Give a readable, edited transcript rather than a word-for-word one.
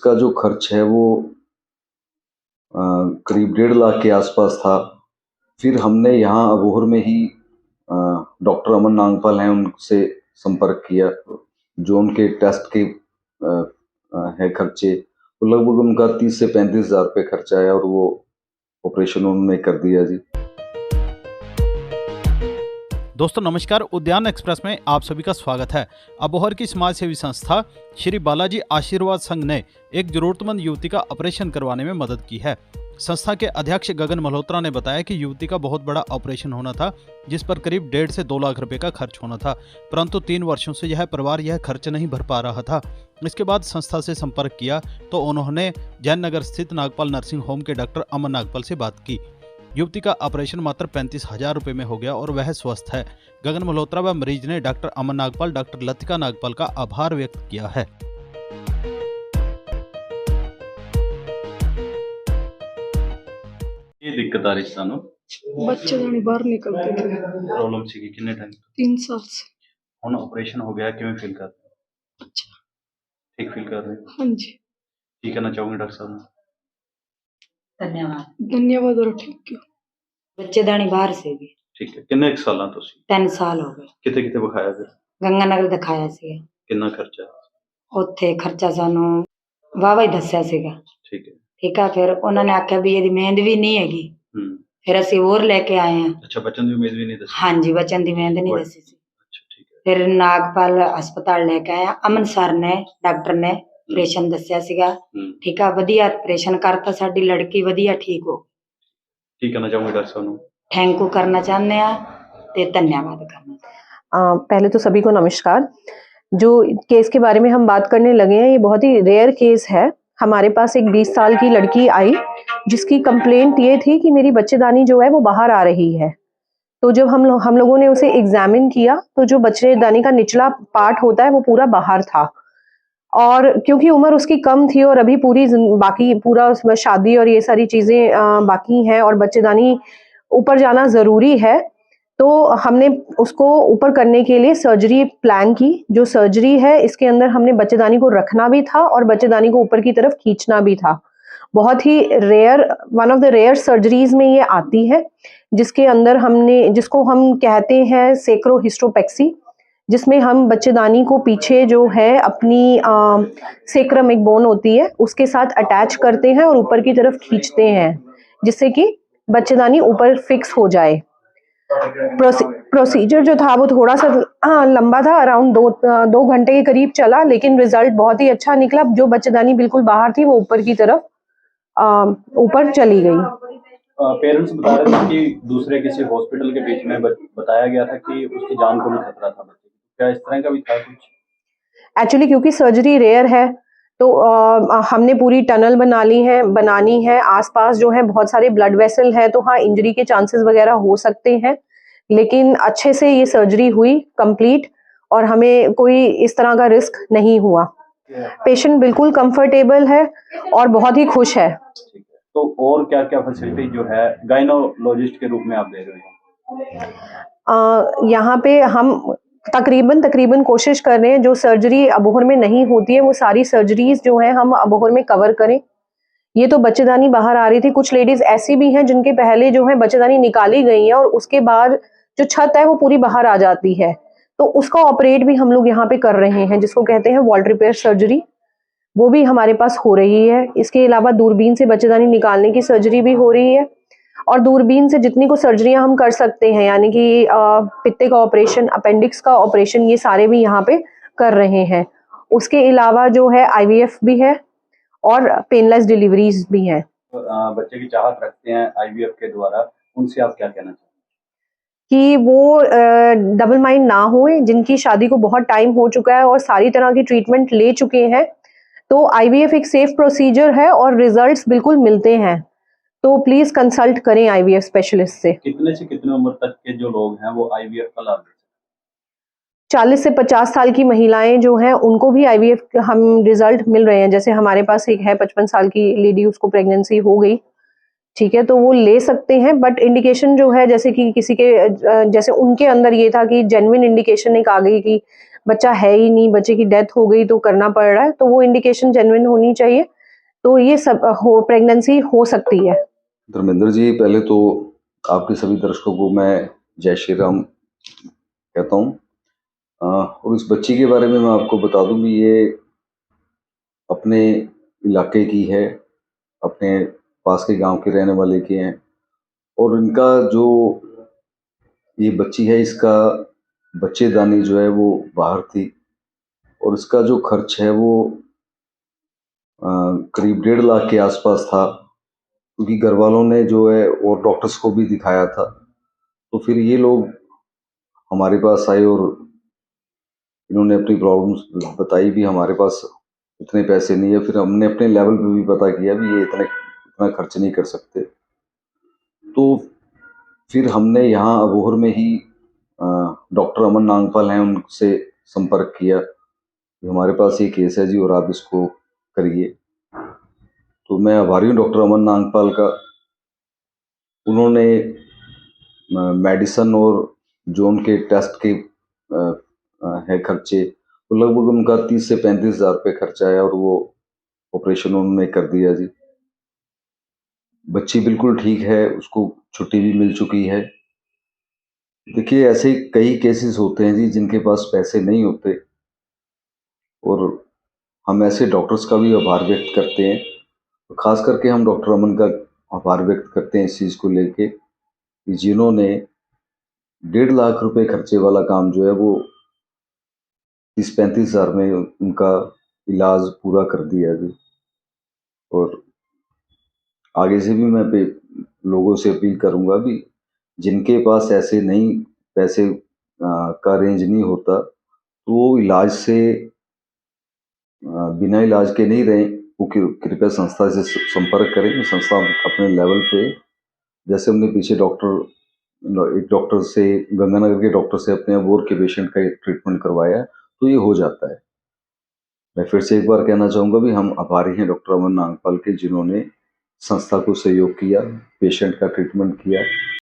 इसका जो खर्च है वो करीब 1.5 लाख के आसपास था। फिर हमने यहाँ अबोहर में ही डॉक्टर अमन नागपाल हैं, उनसे संपर्क किया। जो उनके टेस्ट के है खर्चे, तो लगभग उनका 30 से 35 हज़ार रुपये खर्चा है और वो ऑपरेशन उन्होंने कर दिया जी। दोस्तों नमस्कार, उद्यान एक्सप्रेस में आप सभी का स्वागत है। अबोहर की समाज सेवी संस्था श्री बालाजी आशीर्वाद संघ ने एक जरूरतमंद युवती का ऑपरेशन करवाने में मदद की है। संस्था के अध्यक्ष गगन मल्होत्रा ने बताया कि युवती का बहुत बड़ा ऑपरेशन होना था, जिस पर करीब 1.5 से 2 लाख रुपए का खर्च होना था, परंतु 3 वर्षों से यह परिवार यह खर्च नहीं भर पा रहा था। इसके बाद संस्था से संपर्क किया तो उन्होंने जैन नगर स्थित नागपाल नर्सिंग होम के डॉक्टर अमन नागपाल से बात की। युवती का ऑपरेशन मात्र 35,000 रुपए में हो गया और वह स्वस्थ है। गगन मल्होत्रा व मरीज ने डॉक्टर अमन नागपाल, डॉक्टर लतिका नागपाल का आभार व्यक्त किया है। ये दिक्कत आ रही सानू बच्चे जाने बाहर निकलते थे। प्रॉब्लम सी कितने टाइम 3 साल से। हुन ऑपरेशन हो गया, किवें फील कर रहे हो? अच्छा, ठीक फील कर रहे हो? हाँ जी। ठीक कहना चाहूंगी डॉक्टर साहब? धन्यवाद और थैंक यू। बच्चे दानी बाहर से भी ठीक है। किन्ने एक साल तुसी 3 साल हो गए। किते किते विखाया फिर? गंगानगर दिखाया ਸੀ। किन्ना खर्चा? ਉੱਥੇ ਖਰਚਾ ਸਾਨੂੰ ਵਾਵਾ ਹੀ ਦੱਸਿਆ ਸੀਗਾ। ठीक है। ਠੀਕ ਆ, ਫਿਰ ਉਹਨਾਂ ਨੇ ਆਖਿਆ ਵੀ ਇਹਦੀ ਮਿਹਨਤ ਵੀ ਨਹੀਂ ਹੈਗੀ। ਫਿਰ ਅਸੀਂ ਹੋਰ ਲੈ ਕੇ ਆਏ ਹਾਂ। अच्छा, बचन ਦੀ उम्मीद भी नहीं दसी? ਹਾਂਜੀ, ਬਚਨ ਦੀ ਮਿਹਨਤ ਨਹੀਂ ਦੱਸੀ ਸੀ। अच्छा, ठीक है। ਫਿਰ ਨਾਗਪਾਲ ਹਸਪਤਾਲ ਲੈ ਕੇ ਆਏ ਹਾਂ। ਅਮਨ ਸਰ ਨੇ ਡਾਕਟਰ ਨੇ ਆਪਰੇਸ਼ਨ ਦੱਸਿਆ ਸੀਗਾ। ਠੀਕ ਆ, ਵਧੀਆ ਆਪਰੇਸ਼ਨ ਕਰਤਾ, ਸਾਡੀ ਲੜਕੀ ਵਧੀਆ ਠੀਕ ਹੋ। ਕੀ ਕਹਿਣਾ ਚਾਹੋਗੇ डॉक्टर साहब ਨੂੰ? थैंक यू करना चाहते हैं ते धन्यवाद करना। पहले तो सभी को नमस्कार। जो केस के बारे में हम बात करने लगे हैं, ये बहुत ही रेयर केस है। हमारे पास एक 20 साल की लड़की आई जिसकी कंप्लेंट ये थी कि मेरी बच्चेदानी जो है वो बाहर आ रही है। तो जब हम लोगों ने उसे एग्जामिन किया तो जो बच्चेदानी का निचला पार्ट होता है वो पूरा बाहर था, और क्योंकि उम्र उसकी कम थी और अभी पूरा उसमें शादी और ये सारी चीजें बाकी हैं और बच्चेदानी ऊपर जाना जरूरी है, तो हमने उसको ऊपर करने के लिए सर्जरी प्लान की। जो सर्जरी है इसके अंदर हमने बच्चेदानी को रखना भी था और बच्चेदानी को ऊपर की तरफ खींचना भी था। बहुत ही rare, one of the rare surgeries में ये आती है, जिसके अंदर जिसको हम कहते हैं सेक्रोहिस्टोपेक्सी, जिसमें हम बच्चेदानी को पीछे जो है अपनी सेक्रम एक बोन होती है उसके साथ अटैच करते हैं और ऊपर की तरफ खींचते हैं, जिससे कि बच्चेदानी ऊपर फिक्स हो जाए। प्रोसीजर जो था वो थोड़ा सा लंबा था, अराउंड 2 घंटे के करीब चला, लेकिन रिजल्ट बहुत ही अच्छा निकला। जो बच्चेदानी बिल्कुल बाहर थी वो ऊपर की तरफ ऊपर चली गई। पेरेंट्स बता रहे थे कि दूसरे किसी हॉस्पिटल के बीच में बताया गया था कि उसकी जान को भी खतरा था बच्चे, क्या इस तरह का भी था कुछ? एक्चुअली क्योंकि सर्जरी रेयर है तो हमने पूरी टनल बनानी है। आसपास जो है बहुत सारे ब्लड वेसल है, तो हाँ इंजरी के चांसेस वगैरह हो सकते हैं, लेकिन अच्छे से ये सर्जरी हुई कंप्लीट और हमें कोई इस तरह का रिस्क नहीं हुआ। पेशेंट बिल्कुल कंफर्टेबल है और बहुत ही खुश है। तो और क्या क्या फैसिलिटी जो है गायनोलॉजिस्ट के रूप में आप दे रहे हैं? यहाँ पे हम तकरीबन कोशिश कर रहे हैं जो सर्जरी अबोहर में नहीं होती है वो सारी सर्जरीज जो है हम अबोहर में कवर करें। ये तो बच्चेदानी बाहर आ रही थी, कुछ लेडीज ऐसी भी हैं जिनके पहले जो है बच्चेदानी निकाली गई है और उसके बाद जो छत है वो पूरी बाहर आ जाती है, तो उसका ऑपरेट भी हम लोग यहाँ पे कर रहे हैं, जिसको कहते हैं वॉल्ट रिपेयर सर्जरी, वो भी हमारे पास हो रही है। इसके अलावा दूरबीन से बच्चेदानी निकालने की सर्जरी भी हो रही है और दूरबीन से जितनी को सर्जरियां हम कर सकते हैं, यानी कि पित्ते का ऑपरेशन, अपेंडिक्स का ऑपरेशन, ये सारे भी यहाँ पे कर रहे हैं। उसके अलावा जो है IVF भी है और पेनलेस डिलीवरीज भी हैं। बच्चे की चाहत रखते हैं IVF के द्वारा, उनसे आप क्या कहना चाहेंगे? कि वो डबल माइंड ना हुए, जिनकी शादी को बहुत टाइम हो चुका है और सारी तरह की ट्रीटमेंट ले चुके हैं, तो IVF एक सेफ प्रोसीजर है और रिजल्ट्स बिल्कुल मिलते हैं, तो प्लीज कंसल्ट करें IVF स्पेशलिस्ट से। कितने से कितने उम्र तक के जो लोग हैं वो IVF का लाभ? 40 से 50 साल की महिलाएं जो हैं उनको भी IVF हम रिजल्ट मिल रहे हैं। जैसे हमारे पास एक है 55 साल की लेडी, उसको प्रेगनेंसी हो गई, ठीक है, तो वो ले सकते हैं, बट इंडिकेशन जो है जैसे कि किसी के जैसे उनके अंदर ये था कि जेन्युइन इंडिकेशन एक आ गई कि बच्चा है ही नहीं, बच्चे की डेथ हो गई तो करना पड़ रहा है, तो वो इंडिकेशन जेन्युइन होनी चाहिए। तो ये सब प्रेगनेंसी हो सकती है। धर्मेंद्र जी, पहले तो आपके सभी दर्शकों को मैं जय श्री राम कहता हूँ। और इस बच्ची के बारे में मैं आपको बता दूं कि ये अपने इलाके की है, अपने पास के गांव के रहने वाले के हैं। और इनका जो ये बच्ची है, इसका बच्चेदानी जो है वो बाहर थी, और इसका जो खर्च है वो करीब 1.5 लाख के आसपास था, क्योंकि घर वालों ने जो है और डॉक्टर्स को भी दिखाया था। तो फिर ये लोग हमारे पास आए और इन्होंने अपनी प्रॉब्लम्स बताई भी, हमारे पास इतने पैसे नहीं है। फिर हमने अपने लेवल पे भी पता किया भी ये इतना खर्च नहीं कर सकते। तो फिर हमने यहाँ अबोहर में ही डॉक्टर अमन नागपाल हैं, उनसे संपर्क किया कि हमारे पास ये केस है जी और आप इसको करिए। तो मैं आभारी हूँ डॉक्टर अमन नागपाल का। उन्होंने मेडिसन और जो उनके टेस्ट के है खर्चे, तो लगभग उनका 30 से 35 हज़ार रुपये खर्चा है, और वो ऑपरेशन उन्होंने कर दिया जी। बच्ची बिल्कुल ठीक है, उसको छुट्टी भी मिल चुकी है। देखिए, ऐसे कई केसेस होते हैं जी जिनके पास पैसे नहीं होते, और हम ऐसे डॉक्टर्स का भी आभार व्यक्त करते हैं। तो खास करके हम डॉक्टर अमन का आभार व्यक्त करते हैं इस चीज़ को लेके कि जिन्होंने 1.5 लाख रुपए खर्चे वाला काम जो है वो 30-35 हज़ार में उनका इलाज पूरा कर दिया जी। और आगे से भी मैं लोगों से अपील करूंगा भी, जिनके पास ऐसे नहीं पैसे का रेंज नहीं होता, तो वो इलाज से बिना इलाज के नहीं रहें। वो कृपया संस्था से संपर्क करें। संस्था अपने लेवल पे, जैसे हमने पीछे एक डॉक्टर से, गंगानगर के डॉक्टर से अपने अबोहर के पेशेंट का ट्रीटमेंट करवाया, तो ये हो जाता है। मैं फिर से एक बार कहना चाहूँगा भी, हम आभारी हैं डॉक्टर अमन नागपाल के, जिन्होंने संस्था को सहयोग किया, पेशेंट का ट्रीटमेंट किया।